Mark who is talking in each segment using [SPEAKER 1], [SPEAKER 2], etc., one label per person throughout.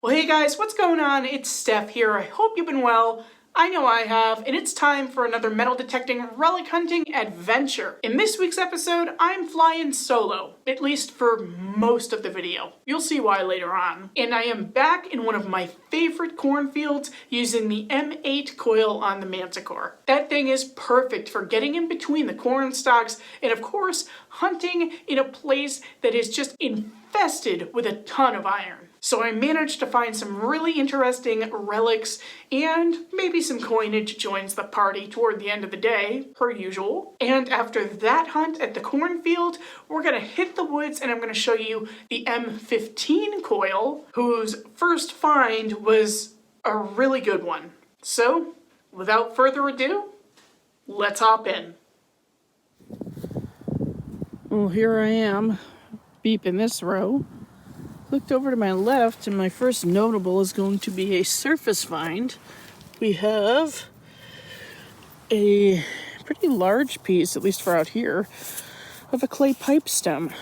[SPEAKER 1] Well, hey guys, what's going on? It's Stef here. I hope you've been well. I know I have, and it's time for another metal detecting relic hunting adventure. In this week's episode, I'm flying solo, at least for most of the video. You'll see why later on. And I am back in one of my favorite cornfields using the M8 coil on the Manticore. That thing is perfect for getting in between the corn stalks and of course, hunting in a place that is just infested with a ton of iron. So I managed to find some really interesting relics, and maybe some coinage joins the party toward the end of the day, per usual. And after that hunt at the cornfield, we're gonna hit the woods and I'm gonna show you the M15 coil, whose first find was a really good one. So, without further ado, let's hop in. Well, here I am, beeping this row. Looked over to my left, and my first notable is going to be a surface find. We have a pretty large piece, at least for out here, of a clay pipe stem.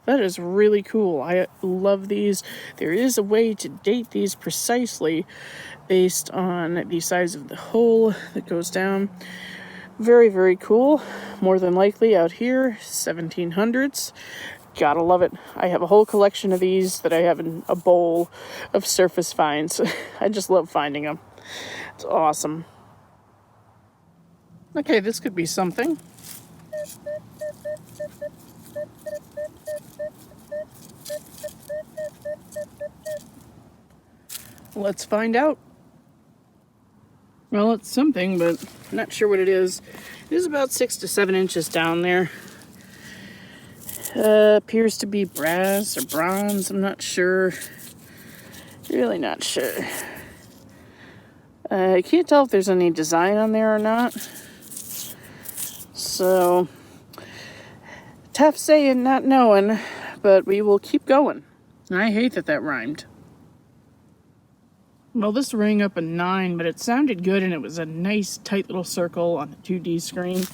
[SPEAKER 1] That is really cool. I love these. There is a way to date these precisely based on the size of the hole that goes down. Very, very cool. More than likely out here, 1700s. Gotta love it. I have a whole collection of these that I have in a bowl of surface finds. I just love finding them. It's awesome. Okay, this could be something. Let's find out. Well, it's something, but I'm not sure what it is. It is about 6 to 7 inches down there. Appears to be brass or bronze, I'm not sure. Really not sure. I can't tell if there's any design on there or not. So, tough saying, not knowing, but we will keep going. I hate that rhymed. Well, this rang up a 9, but it sounded good and it was a nice tight little circle on the 2D screen.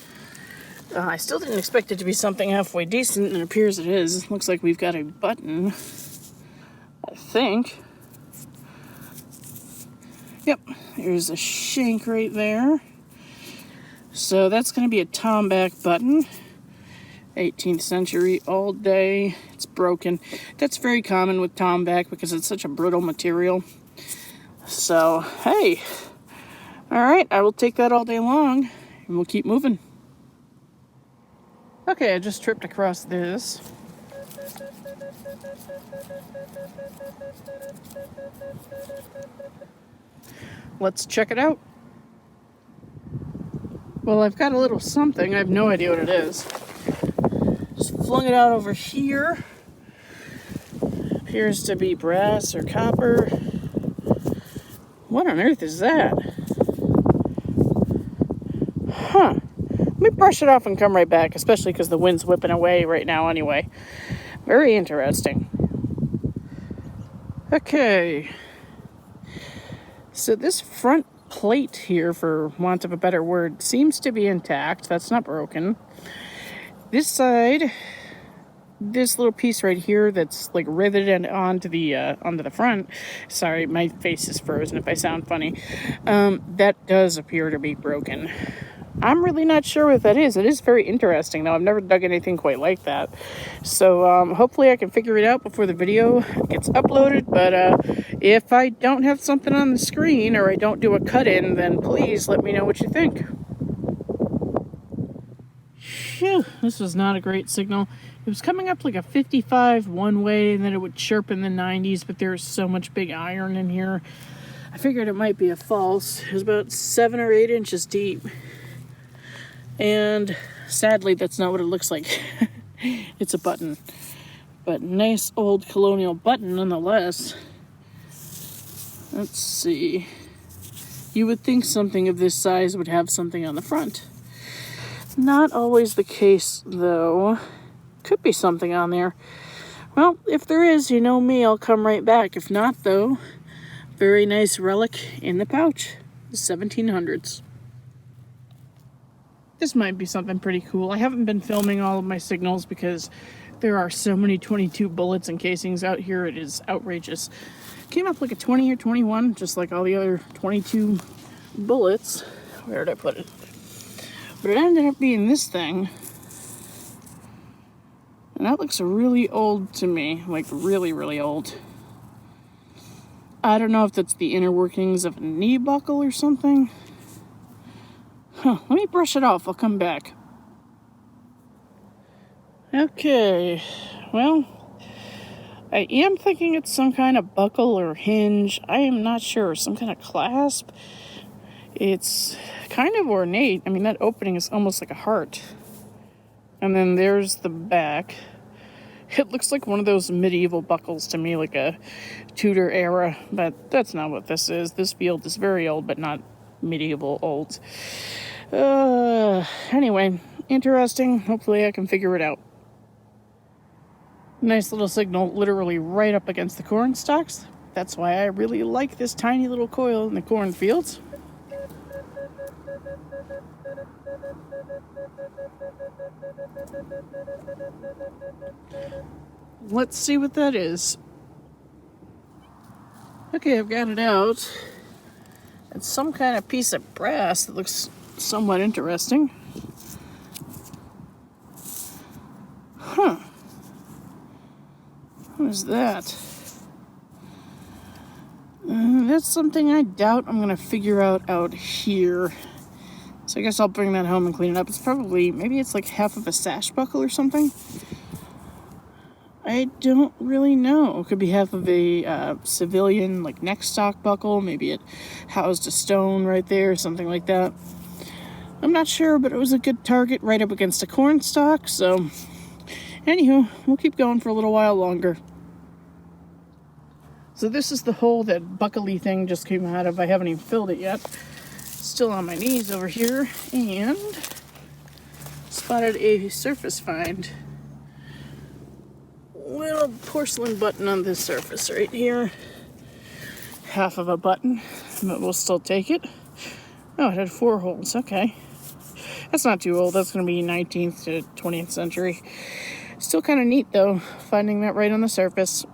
[SPEAKER 1] I still didn't expect it to be something halfway decent, and it appears it is. It looks like we've got a button, I think. Yep, there's a shank right there. So that's going to be a tomback button. 18th century, all day. It's broken. That's very common with tomback because it's such a brittle material. So, hey. Alright, I will take that all day long, and we'll keep moving. Okay, I just tripped across this. Let's check it out. Well, I've got a little something. I have no idea what it is. Just flung it out over here. Appears to be brass or copper. What on earth is that? Huh. Let me brush it off and come right back, especially because the wind's whipping away right now anyway. Very interesting. Okay. So this front plate here, for want of a better word, seems to be intact. That's not broken. This side, this little piece right here that's like riveted onto the front. Sorry, my face is frozen if I sound funny. That does appear to be broken. I'm really not sure what that is. It is very interesting, though. I've never dug anything quite like that. So hopefully I can figure it out before the video gets uploaded. But if I don't have something on the screen or I don't do a cut-in, then please let me know what you think. Phew, this was not a great signal. It was coming up like a 55 one way, and then it would chirp in the 90s, but there's so much big iron in here. I figured it might be a false. It was about 7 or 8 inches deep. And sadly, that's not what it looks like. It's a button. But nice old colonial button nonetheless. Let's see. You would think something of this size would have something on the front. Not always the case, though. Could be something on there. Well, if there is, you know me, I'll come right back. If not, though, very nice relic in the pouch. The 1700s. This might be something pretty cool. I haven't been filming all of my signals because There are so many 22 bullets and casings out here, it is outrageous. Came up like a 20 or 21, just like all the other 22 bullets. Where did I put it? But it ended up being this thing. And that looks really old to me, like really, really old. I don't know if that's the inner workings of a knee buckle or something. Huh, let me brush it off, I'll come back. Okay, well, I am thinking it's some kind of buckle or hinge. I am not sure, some kind of clasp. It's kind of ornate. I mean, that opening is almost like a heart. And then there's the back. It looks like one of those medieval buckles to me, like a Tudor era, but that's not what this is. This field is very old, but not medieval old. Anyway, interesting. Hopefully I can figure it out. Nice little signal, literally right up against the corn stalks. That's why I really like this tiny little coil in the cornfields. Let's see what that is. Okay, I've got it out. It's some kind of piece of brass that looks somewhat interesting. Huh. What is that? That's something I doubt I'm going to figure out here. So I guess I'll bring that home and clean it up. It's probably, maybe it's like half of a sash buckle or something. I don't really know. It could be half of a civilian, like, neck stock buckle. Maybe it housed a stone right there, something like that. I'm not sure, but it was a good target right up against a corn stalk. So, anywho, we'll keep going for a little while longer. So this is the hole that buckly thing just came out of. I haven't even filled it yet. Still on my knees over here, and spotted a surface find. Little porcelain button on this surface right here. Half of a button, but we'll still take it. Oh, it had 4 holes, okay. That's not too old, that's gonna be 19th to 20th century. Still kind of neat though, finding that right on the surface.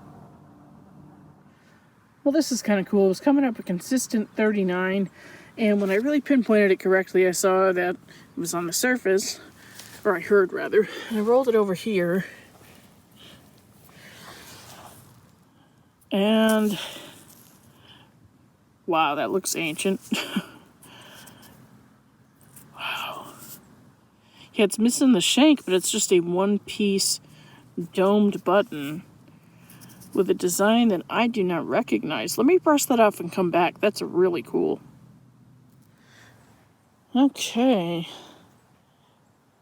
[SPEAKER 1] Well, this is kind of cool. It was coming up a consistent 39, and when I really pinpointed it correctly, I saw that it was on the surface, or I heard rather, and I rolled it over here. And wow, that looks ancient. Wow. Yeah, it's missing the shank, but it's just a one-piece domed button with a design that I do not recognize. Let me brush that off and come back. That's really cool. Okay.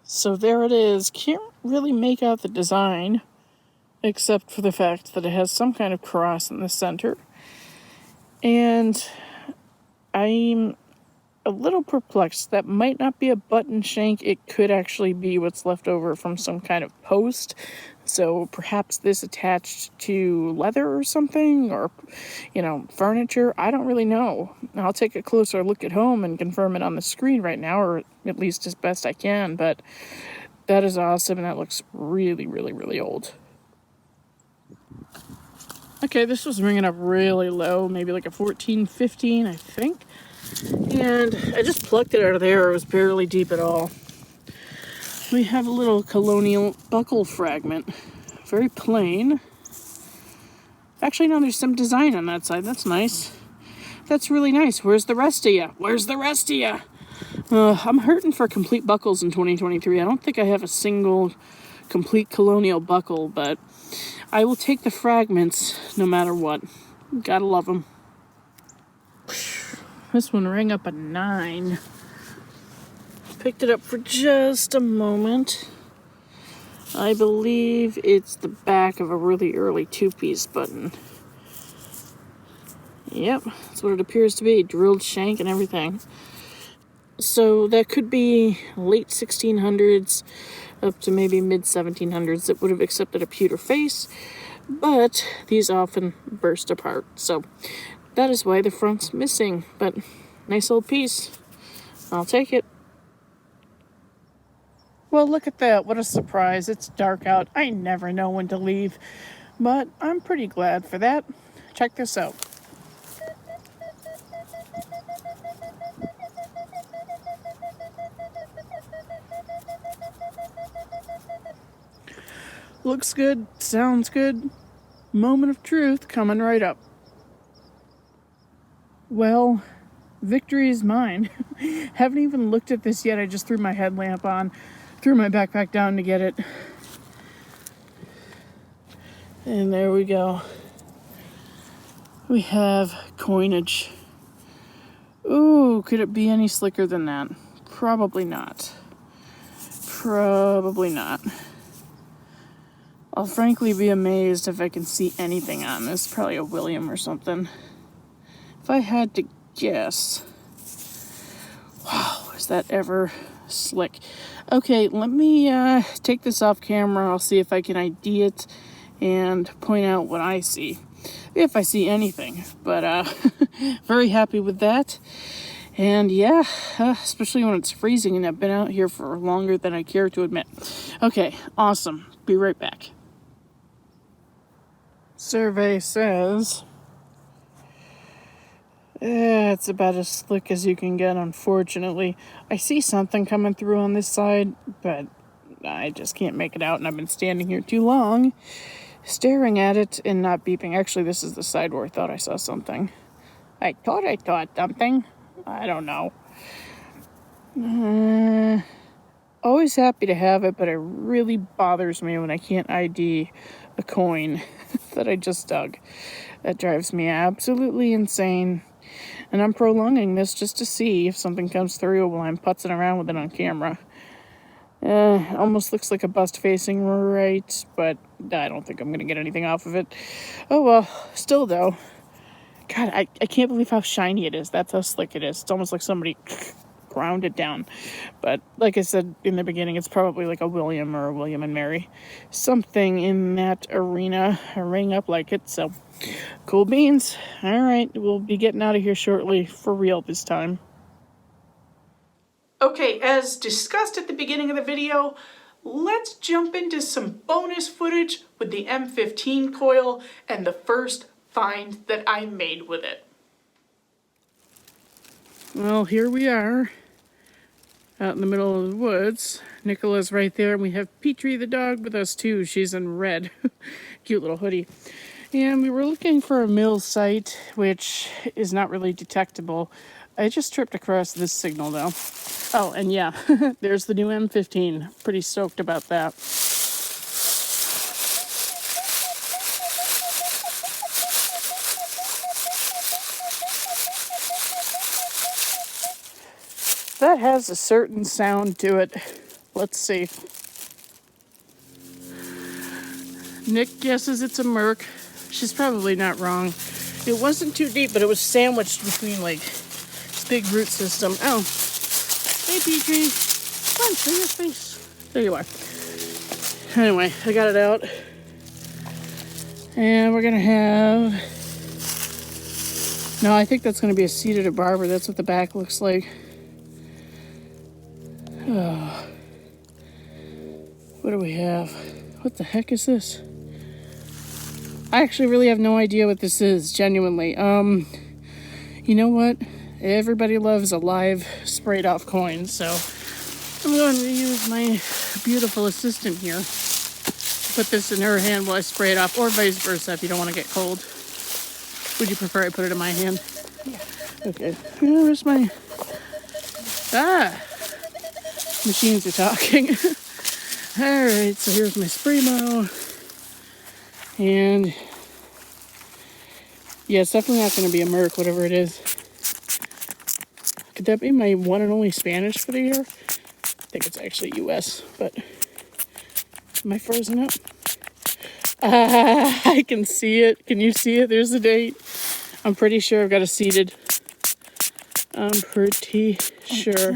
[SPEAKER 1] So there it is. Can't really make out the design, except for the fact that it has some kind of cross in the center. And I'm a little perplexed. That might not be a button shank. It could actually be what's left over from some kind of post. So perhaps this attached to leather or something, or, you know, furniture. I don't really know. I'll take a closer look at home and confirm it on the screen right now, or at least as best I can. But that is awesome, and that looks really, really, really old. Okay, this was ringing up really low, maybe like a 14, 15, I think. And I just plucked it out of there. It was barely deep at all. We have a little colonial buckle fragment. Very plain. Actually, no, there's some design on that side. That's nice. That's really nice. Where's the rest of ya? Where's the rest of ya? I'm hurting for complete buckles in 2023. I don't think I have a single complete colonial buckle, but I will take the fragments no matter what. Gotta love them. This one rang up a 9. Picked it up for just a moment. I believe it's the back of a really early 2-piece button. Yep, that's what it appears to be. Drilled shank and everything. So that could be late 1600s up to maybe mid 1700s that would have accepted a pewter face, but these often burst apart. So that is why the front's missing, but nice old piece. I'll take it. Well, look at that. What a surprise. It's dark out. I never know when to leave, but I'm pretty glad for that. Check this out. Looks good, sounds good. Moment of truth coming right up. Well, victory is mine. Haven't even looked at this yet. I just threw my headlamp on, threw my backpack down to get it. And there we go. We have coinage. Ooh, could it be any slicker than that? Probably not. Probably not. I'll frankly be amazed if I can see anything on this. Probably a William or something. If I had to guess. Wow, is that ever slick? Okay, let me take this off camera. I'll see if I can ID it and point out what I see. If I see anything. But very happy with that. And yeah, especially when it's freezing and I've been out here for longer than I care to admit. Okay, awesome. Be right back. Survey says it's about as slick as you can get, unfortunately. I see something coming through on this side, but I just can't make it out, and I've been standing here too long staring at it and not beeping. Actually, this is the side where I thought I saw something. I thought something. I don't know. Always happy to have it, but it really bothers me when I can't ID a coin that I just dug. That drives me absolutely insane. And I'm prolonging this just to see if something comes through while I'm putzing around with it on camera. Almost looks like a bust facing right, but I don't think I'm going to get anything off of it. Oh well, still though. God, I can't believe how shiny it is. That's how slick it is. It's almost like somebody ground it down. But like I said in the beginning, it's probably like a William or a William and Mary. Something in that arena, a ring up like it. So, cool beans. All right, we'll be getting out of here shortly, for real this time. Okay, as discussed at the beginning of the video, let's jump into some bonus footage with the M15 coil and the first find that I made with it. Well, here we are, out in the middle of the woods. Nicola's right there, and we have Petrie the dog with us too. She's in red. Cute little hoodie. And we were looking for a mill site, which is not really detectable. I just tripped across this signal though. Oh, and yeah, there's the new M15. Pretty stoked about that. That has a certain sound to it. Let's see. Nick guesses it's a Merc. She's probably not wrong. It wasn't too deep, but it was sandwiched between like this big root system. Oh, hey Petrie. Come on, show your face. There you are. Anyway, I got it out. And we're gonna have... No, I think that's gonna be a seated a barber. That's what the back looks like. Oh. What do we have? What the heck is this? I actually really have no idea what this is, genuinely. You know what? Everybody loves a live sprayed off coin, so I'm going to use my beautiful assistant here. Put this in her hand while I spray it off, or vice versa if you don't want to get cold. Would you prefer I put it in my hand? Yeah. Okay. Where's my... Ah! Machines are talking. Alright, so here's my spray bottle. And yeah, it's definitely not going to be a Merc, whatever it is. Could that be my one and only Spanish for the year? I think it's actually US, but am I frozen up? I can see it. Can you see it? There's the date. I'm pretty sure I've got it seated. I'm pretty sure.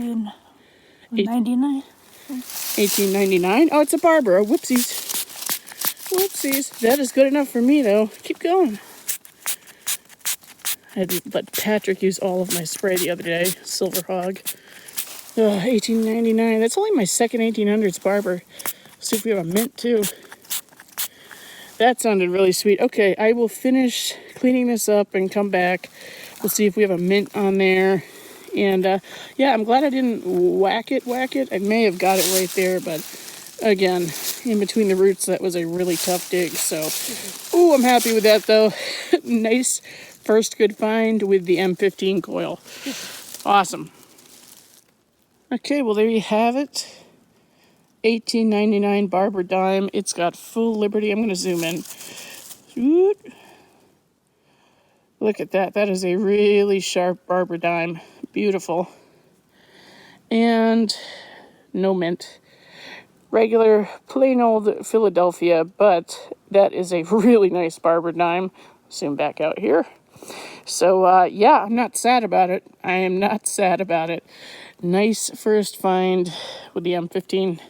[SPEAKER 2] 1899.
[SPEAKER 1] 1899. Oh, it's a barber. Oh, whoopsies. Whoopsies. That is good enough for me, though. Keep going. I had to let Patrick use all of my spray the other day. Silver Hog. $18.99. That's only my second 1800s barber. Let's see if we have a mint too. That sounded really sweet. Okay, I will finish cleaning this up and come back. We'll see if we have a mint on there. And yeah, I'm glad I didn't whack it. I may have got it right there, but again, in between the roots, that was a really tough dig. So, ooh, I'm happy with that though. Nice first good find with the M15 coil. Awesome. Okay, well there you have it. $18.99 barber dime. It's got full liberty. I'm going to zoom in. Look at that. That is a really sharp barber dime. Beautiful. And no mint. Regular, plain old Philadelphia, but that is a really nice barber dime. Zoom back out here. So, yeah, I'm not sad about it. I am not sad about it. Nice first find with the M15.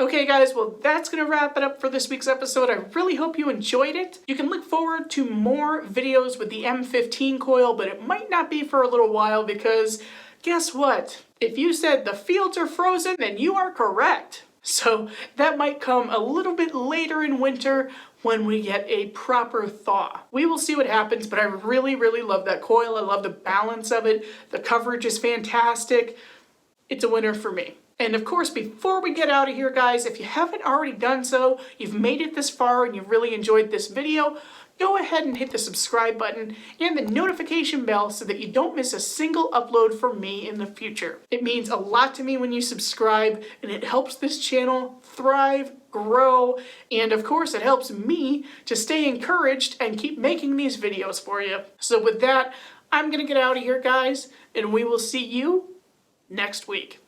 [SPEAKER 1] Okay guys, well that's going to wrap it up for this week's episode. I really hope you enjoyed it. You can look forward to more videos with the M15 coil, but it might not be for a little while because guess what? If you said the fields are frozen, then you are correct. So that might come a little bit later in winter when we get a proper thaw. We will see what happens, but I really, really love that coil. I love the balance of it. The coverage is fantastic. It's a winner for me. And of course, before we get out of here, guys, if you haven't already done so, you've made it this far and you've really enjoyed this video, go ahead and hit the subscribe button and the notification bell so that you don't miss a single upload from me in the future. It means a lot to me when you subscribe, and it helps this channel thrive, grow, and of course, it helps me to stay encouraged and keep making these videos for you. So with that, I'm gonna get out of here, guys, and we will see you next week.